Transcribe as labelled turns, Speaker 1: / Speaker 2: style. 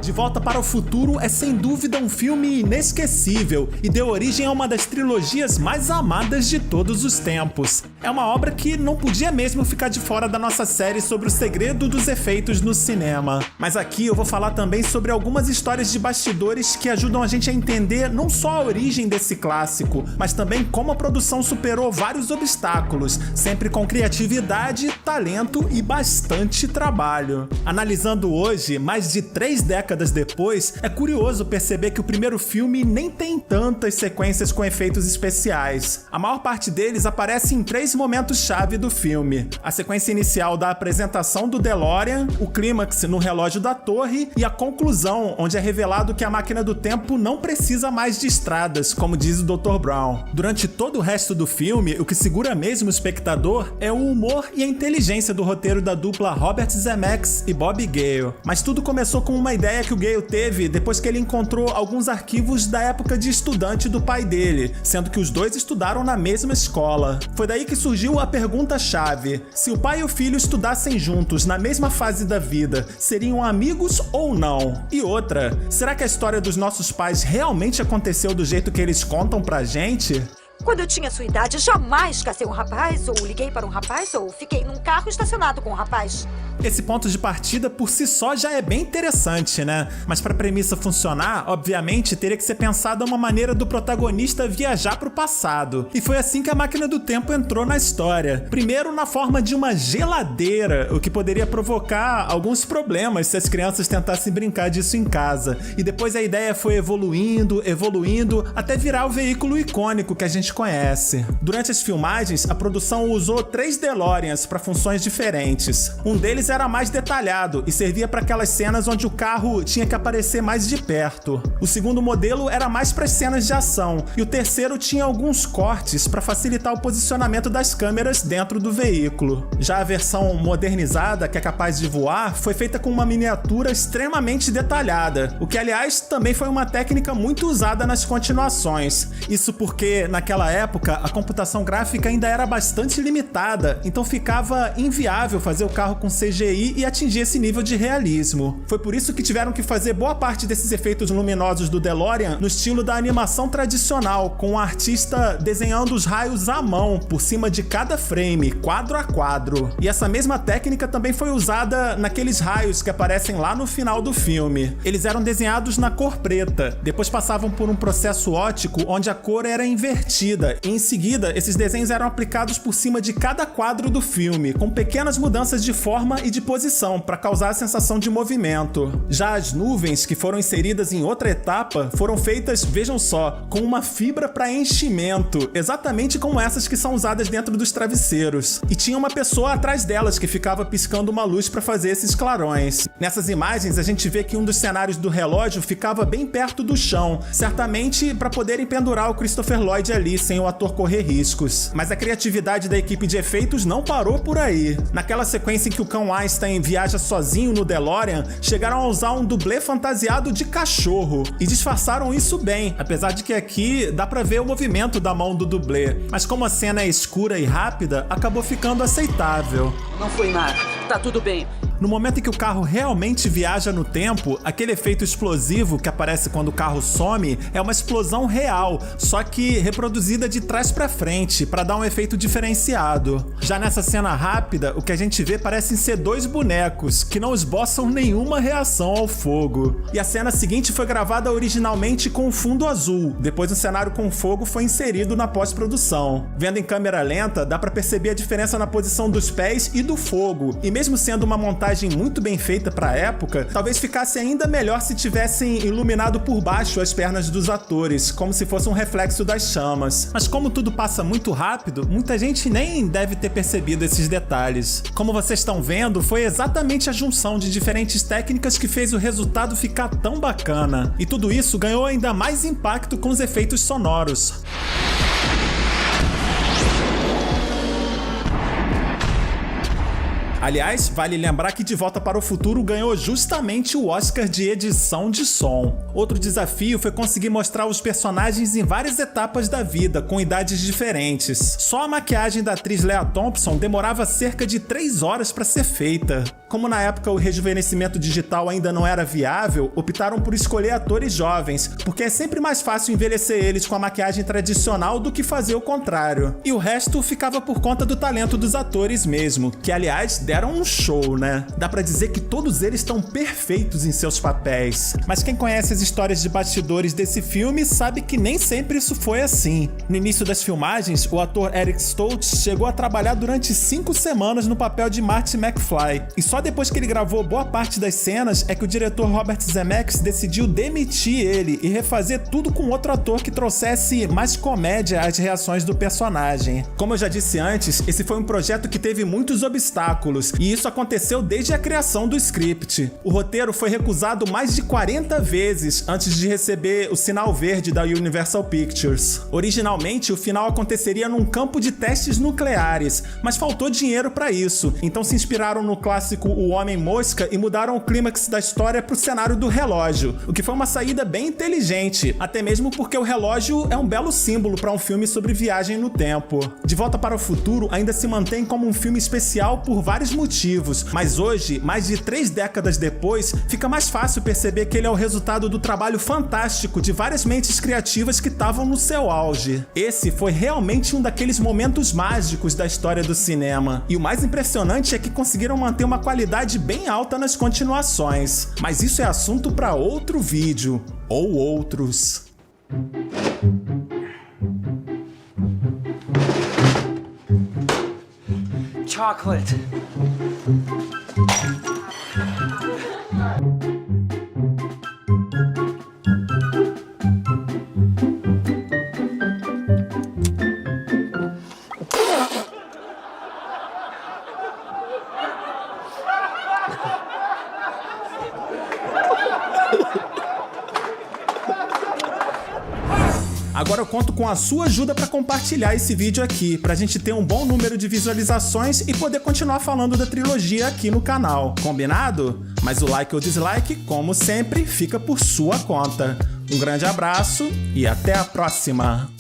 Speaker 1: De Volta para o Futuro é sem dúvida um filme inesquecível e deu origem a uma das trilogias mais amadas de todos os tempos. É uma obra que não podia mesmo ficar de fora da nossa série sobre o segredo dos efeitos no cinema. Mas aqui eu vou falar também sobre algumas histórias de bastidores que ajudam a gente a entender não só a origem desse clássico, mas também como a produção superou vários obstáculos, sempre com criatividade, talento e bastante trabalho. Analisando hoje, mais de 3 décadas depois, é curioso perceber que o primeiro filme nem tem tantas sequências com efeitos especiais. A maior parte deles aparece em 3 momentos-chave do filme: a sequência inicial da apresentação do DeLorean, o clímax no relógio da torre e a conclusão, onde é revelado que a máquina do tempo não precisa mais de estradas, como diz o Dr. Brown. Durante todo o resto do filme, o que segura mesmo o espectador é o humor e a inteligência do roteiro da dupla Robert Zemeckis e Bob Gale. Mas tudo começou com uma ideia que o Gale teve depois que ele encontrou alguns arquivos da época de estudante do pai dele, sendo que os dois estudaram na mesma escola. Foi daí que surgiu a pergunta-chave: se o pai e o filho estudassem juntos na mesma fase da vida, seriam amigos ou não? E outra, será que a história dos nossos pais realmente aconteceu do jeito que eles contam pra gente?
Speaker 2: Quando eu tinha sua idade, jamais casei um rapaz, ou liguei para um rapaz, ou fiquei num carro estacionado com um rapaz.
Speaker 1: Esse ponto de partida por si só já é bem interessante, né? Mas para a premissa funcionar, obviamente, teria que ser pensada uma maneira do protagonista viajar para o passado. E foi assim que a máquina do tempo entrou na história. Primeiro na forma de uma geladeira, o que poderia provocar alguns problemas se as crianças tentassem brincar disso em casa. E depois a ideia foi evoluindo, até virar o veículo icônico que a gente conhece. Durante as filmagens, a produção usou 3 DeLoreans para funções diferentes. Um deles era mais detalhado e servia para aquelas cenas onde o carro tinha que aparecer mais de perto. O segundo modelo era mais para as cenas de ação e o terceiro tinha alguns cortes para facilitar o posicionamento das câmeras dentro do veículo. Já a versão modernizada, que é capaz de voar, foi feita com uma miniatura extremamente detalhada, o que aliás também foi uma técnica muito usada nas continuações. Isso porque naquela época a computação gráfica ainda era bastante limitada, então ficava inviável fazer o carro com CGI e atingir esse nível de realismo. Foi por isso que tiveram que fazer boa parte desses efeitos luminosos do DeLorean no estilo da animação tradicional, com o artista desenhando os raios à mão por cima de cada frame, quadro a quadro. E essa mesma técnica também foi usada naqueles raios que aparecem lá no final do filme. Eles eram desenhados na cor preta, depois passavam por um processo óptico onde a cor era invertida, e em seguida esses desenhos eram aplicados por cima de cada quadro do filme, com pequenas mudanças de forma e de posição para causar a sensação de movimento. Já as nuvens, que foram inseridas em outra etapa, foram feitas, vejam só, com uma fibra para enchimento, exatamente como essas que são usadas dentro dos travesseiros. E tinha uma pessoa atrás delas que ficava piscando uma luz para fazer esses clarões. Nessas imagens a gente vê que um dos cenários do relógio ficava bem perto do chão, certamente para poderem pendurar o Christopher Lloyd ali sem o ator correr riscos. Mas a criatividade da equipe de efeitos não parou por aí. Naquela sequência em que o cão Einstein viaja sozinho no DeLorean, chegaram a usar um dublê fantasiado de cachorro e disfarçaram isso bem, apesar de que aqui dá pra ver o movimento da mão do dublê, mas como a cena é escura e rápida, acabou ficando aceitável.
Speaker 3: Não foi nada, tá tudo bem.
Speaker 1: No momento em que o carro realmente viaja no tempo, aquele efeito explosivo que aparece quando o carro some é uma explosão real, só que reproduzida de trás pra frente, para dar um efeito diferenciado. Já nessa cena rápida, o que a gente vê parecem ser 2 bonecos, que não esboçam nenhuma reação ao fogo. E a cena seguinte foi gravada originalmente com um fundo azul, depois o cenário com fogo foi inserido na pós-produção. Vendo em câmera lenta, dá pra perceber a diferença na posição dos pés e do fogo, e mesmo sendo uma montagem muito bem feita para a época, talvez ficasse ainda melhor se tivessem iluminado por baixo as pernas dos atores, como se fosse um reflexo das chamas. Mas como tudo passa muito rápido, muita gente nem deve ter percebido esses detalhes. Como vocês estão vendo, foi exatamente a junção de diferentes técnicas que fez o resultado ficar tão bacana. E tudo isso ganhou ainda mais impacto com os efeitos sonoros. Aliás, vale lembrar que De Volta para o Futuro ganhou justamente o Oscar de edição de som. Outro desafio foi conseguir mostrar os personagens em várias etapas da vida, com idades diferentes. Só a maquiagem da atriz Lea Thompson demorava cerca de 3 horas para ser feita. Como na época o rejuvenescimento digital ainda não era viável, optaram por escolher atores jovens, porque é sempre mais fácil envelhecer eles com a maquiagem tradicional do que fazer o contrário. E o resto ficava por conta do talento dos atores mesmo, que aliás deram um show, né? Dá pra dizer que todos eles estão perfeitos em seus papéis. Mas quem conhece as histórias de bastidores desse filme sabe que nem sempre isso foi assim. No início das filmagens, o ator Eric Stoltz chegou a trabalhar durante 5 semanas no papel de Marty McFly, e só depois que ele gravou boa parte das cenas é que o diretor Robert Zemeckis decidiu demitir ele e refazer tudo com outro ator que trouxesse mais comédia às reações do personagem. Como eu já disse antes, esse foi um projeto que teve muitos obstáculos, e isso aconteceu desde a criação do script. O roteiro foi recusado mais de 40 vezes antes de receber o sinal verde da Universal Pictures. Originalmente, o final aconteceria num campo de testes nucleares, mas faltou dinheiro para isso, então se inspiraram no clássico O Homem-Mosca e mudaram o clímax da história pro cenário do relógio, o que foi uma saída bem inteligente, até mesmo porque o relógio é um belo símbolo para um filme sobre viagem no tempo. De Volta para o Futuro ainda se mantém como um filme especial por vários motivos, mas hoje, mais de 3 décadas depois, fica mais fácil perceber que ele é o resultado do trabalho fantástico de várias mentes criativas que estavam no seu auge. Esse foi realmente um daqueles momentos mágicos da história do cinema, e o mais impressionante é que conseguiram manter uma qualidade bem alta nas continuações. Mas isso é assunto para outro vídeo, ou outros.
Speaker 3: Chocolate.
Speaker 1: Agora eu conto com a sua ajuda para compartilhar esse vídeo aqui, pra gente ter um bom número de visualizações e poder continuar falando da trilogia aqui no canal, combinado? Mas o like ou dislike, como sempre, fica por sua conta. Um grande abraço e até a próxima!